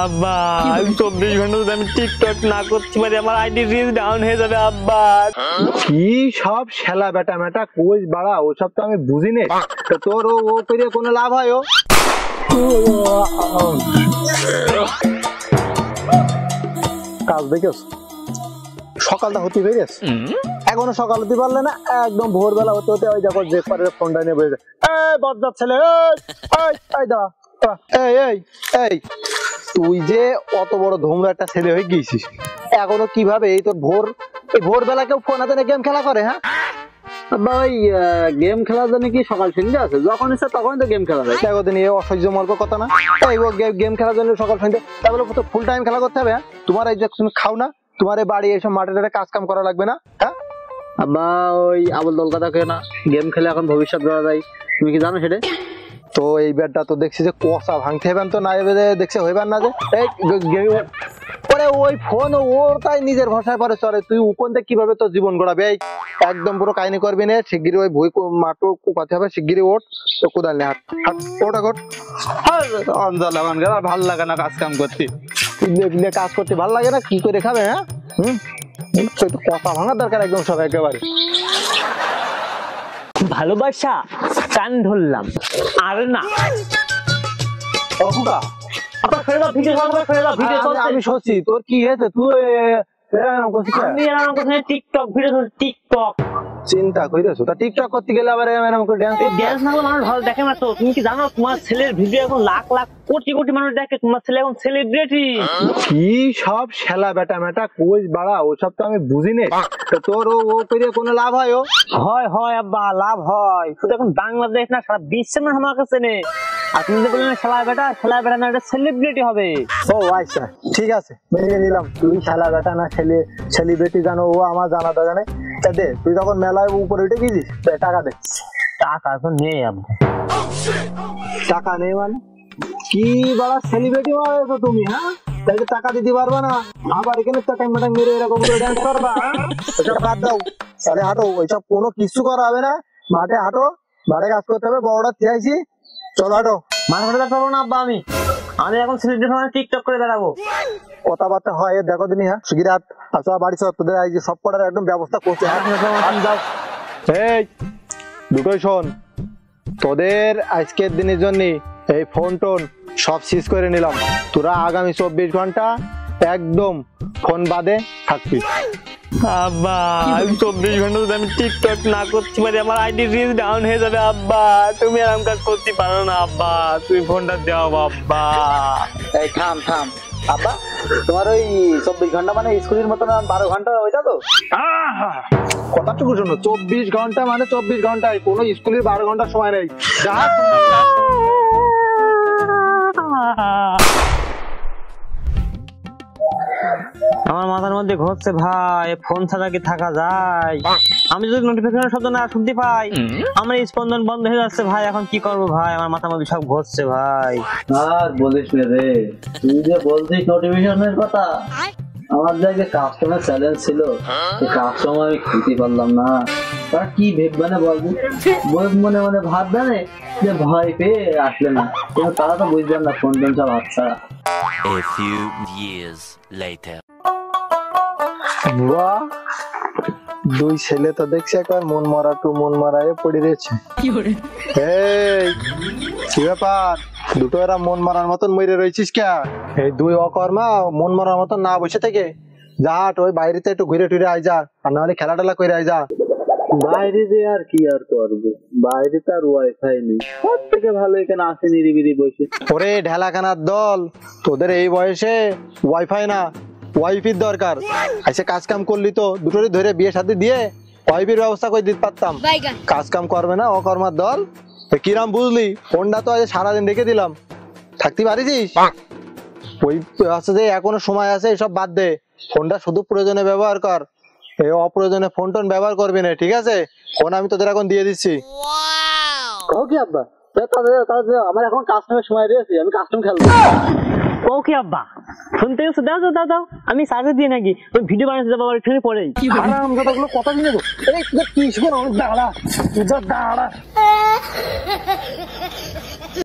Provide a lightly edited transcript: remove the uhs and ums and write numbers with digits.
আব্বা 24 ঘন্টা যদি আমি টিকটক না করতে পারি আমার আইডি রিচ ডাউন হয়ে যাবে আব্বা। কি সব শালা বেটা মেটা কোচ বাড়া ওসব তো আমি বুঝি না। তো তোর ও করে কোনো লাভ হয়? ও কাজ দেখেছ সকালটা হতে পেরেছ, এখনো সকাল হতে পারলে না, একদম ভোরবেলা হতে হতে ওই দেখো যে পারে ফোনটা নিয়ে বসে বজ্জাত ছেলে। এই তুই যে অত বড় ধুমরা একটা ছেলে হয়ে গিয়েছিস, এখনো কিভাবে এই তোর ভোরবেলা কেউ ফোন হাতে গেম খেলা করে? হ্যাঁ ভাই গেম খেলার জন্য কি সকাল সন্ধ্যা আছে? যখন ইচ্ছা তখন তো গেম খেলা যায়। এতদিন এই অসহ্য মর্ক কথা না, এই গেম খেলার জন্য সকাল সন্ধ্যা তাহলে তো ফুল টাইম খেলা করতে হবে। তোমার এই যে তুমি খাও না, তোমার এই বাড়ি এসব মাঠে টাটে কাজ কাম করা লাগবে না? হ্যাঁ আব্বা ওই আবল দল কথা কেউ না, গেম খেলে এখন ভবিষ্যৎ গড়া যায়, তুমি কি জানো সেটা? তো এই ব্যাটটা তো দেখছি যে কষা ভাঙতে হবেন তো না, দেখছে হইবার না যে ওই ফোন ওর তাই নিজের ভাষায় পরে চলে, তুই উপন থেকে কিভাবে তোর জীবন গড়াবে? এই একদম পুরো কাহিনী করবি না, শিগগিরি ওই ভুই মাঠো কুপাতে হবে, শিগগিরি ওঠ তো কোদাল নিয়ে হাট ওটা ঘট। ভাল লাগে না কাজ কাম করতে, কাজ করতে ভাল লাগে না, কি করে খাবে? হ্যাঁ কথা ভাঙার দরকার একদম সব একেবারে। ভালোবাসা কান ধরলাম আর না আমি সত্যি তোর কি হয়েছে? তুই টিকটক ভিডিও টিকটক চিন্তা করেছো তা টিকটক করতে গেলে আবার ড্যান্স না মানুষ ভালো দেখে না তো? তুমি কি জানো তোমার ছেলের ভিডিও এখন লাখ লাখ কোটি কোটি মানুষ দেখে, তোমার ছেলে এখন সেলিব্রিটি। কি সব শালা বেটা মেটা কোচ বাড়া ওসব তো আমি বুঝি না। তো তোর ও করে কোনো লাভ হয়? ও হয় আব্বা লাভ হয়, শুধু এখন বাংলাদেশ না সারা বিশ্বের মানুষ আমার কাছে নেই। আপনি যে বললেন শালা বেটা না, এটা সেলিব্রিটি হবে। ও আচ্ছা ঠিক আছে মেনে নিলাম, তুই শালা বেটা না সেলিব্রিটি জানো, ও আমার জানা তো জানে। দে তুই তখন মেলায় উপরে উঠে গেছিস, টাকা দে। টাকা তো নেই আব্বা। টাকা নেই মানে কি বাড়া সেলিব্রিটি হয়েছো তুমি? হ্যাঁ তাই টাকা দিতে পারবা না, আবার এখানে টাকা মাটাং মেরে এরকম করে ডান্স করবা? ওইসব বাদ দাও, তাহলে হাঁটো, ওইসব কোনো কিছু করা হবে না, মাঠে হাঁটো, মাঠে কাজ করতে হবে, বড়টা চাইছি, চলো হাঁটো। মাঠে হাঁটতে পারবো না আব্বা, আমি এখন সেলিব্রিটি টিকটক করে বেড়াবো। কথাবার্তা হয় দেখো দিনই। হ্যাঁ শিগগির হাট আসো বাড়ি সব, তোদের এই যে সব করার একদম ব্যবস্থা করছে। এই দুটোই শোন, তোদের আজকের দিনের জন্য এই ফোন টোন সব শেষ করে নিলাম, তোরা আগামী 24 ঘন্টা একদম ফোন বাদে থাকবি। আব্বা 24 ঘন্টা যদি আমি টিকটক না করতে পারি আমার আইডি রিচ ডাউন হয়ে যাবে আব্বা। তুমি এরকম কাজ করতে পারো না আব্বা, তুমি ফোনটা দাও আব্বা। এই থাম আব্বা, তোমার ওই 24 ঘন্টা মানে স্কুলের মতো না 12 ঘন্টা ওইটা তো? কথাটুকু শোনো, 24 ঘন্টা মানে 24 ঘন্টায়, কোনো স্কুলের 12 ঘন্টা সময় নেই। আমার মাথার মধ্যে ঘুরছে ভাই, ফোন ছাড়া কি থাকা যায়? আমি যদি নোটিফিকেশন শব্দ না শুনতে পাই আমার স্পন্দন বন্ধ হয়ে যাচ্ছে ভাই, এখন কি করবো ভাই? আমার মাথার মধ্যে সব ঘুরছে ভাই। আর বলিস না রে, তুই যে বলছিস নোটিফিকেশনের কথা, আমার জায়গায় কাস্টমার চ্যালেঞ্জ ছিল, কাস্টমার আমি খেতে পারলাম না, তারা কি ভেববানে বলবি, মনে মনে ভাববে না যে ভয় পেয়ে আসলে না, কিন্তু তারা তো বুঝবেন না ফোন টোন সব হাতছা। A few years later. বাহ, দুই ছেলে তো দেখছি একবার মন মরায় পড়ে রয়েছে। এই কি ব্যাপার, দুটো এরা মন মারার মতন মরে রয়েছিস কে? এই দুই অকর্মা মন মারার মতন না বসে থেকে যা হাট, ওই বাইরেতে একটু ঘুরে টুরে আয় যা, আর নাহলে খেলা টেলা করে আয় যা। বাইরে যে আর কি আর করবো, বাইরে তো আর ওয়াইফাই নেই, সব থেকে ভালো এখানে আসে নিরিবিলি বসে। ওরে ঢেলাখানার দল, তোদের এই বয়সে ওয়াইফাই না ওয়াইফির দরকার। এসে কাজ কাম করলি তো দুটোরই ধরে বিয়ে শাদী দিয়ে ওয়াইফির ব্যবস্থা করে দিতে পারতাম, কাজ কাম করবে না অকর্মার দল। কিরাম বুঝলি, ফোনটা তো আজ সারাদিন রেখে দিলাম, থাকতে পারিস? ওই আছে যে এখনো সময় আছে, এসব বাদ দে, ফোনটা শুধু প্রয়োজনে ব্যবহার কর, এই অপ্রয়োজনে ফোন টোন ব্যবহার করবি না, ঠিক আছে? ফোন আমি তোদের এখন দিয়ে দিচ্ছি। কি আব্বা, আমার এখন কাস্টমারের সময় রয়েছে, আমি কাস্টম খেলবো। ওকে আব্বা শুনতে গেছো, দাও আমি সার্ভিস দিয়ে নাকি ওই ভিডিও বানাতে যাবো আবার এখানে পড়েই। আরাম কথাগুলো কথা দিয়ে নেবো, এই কি দাঁড়া দাঁড়া।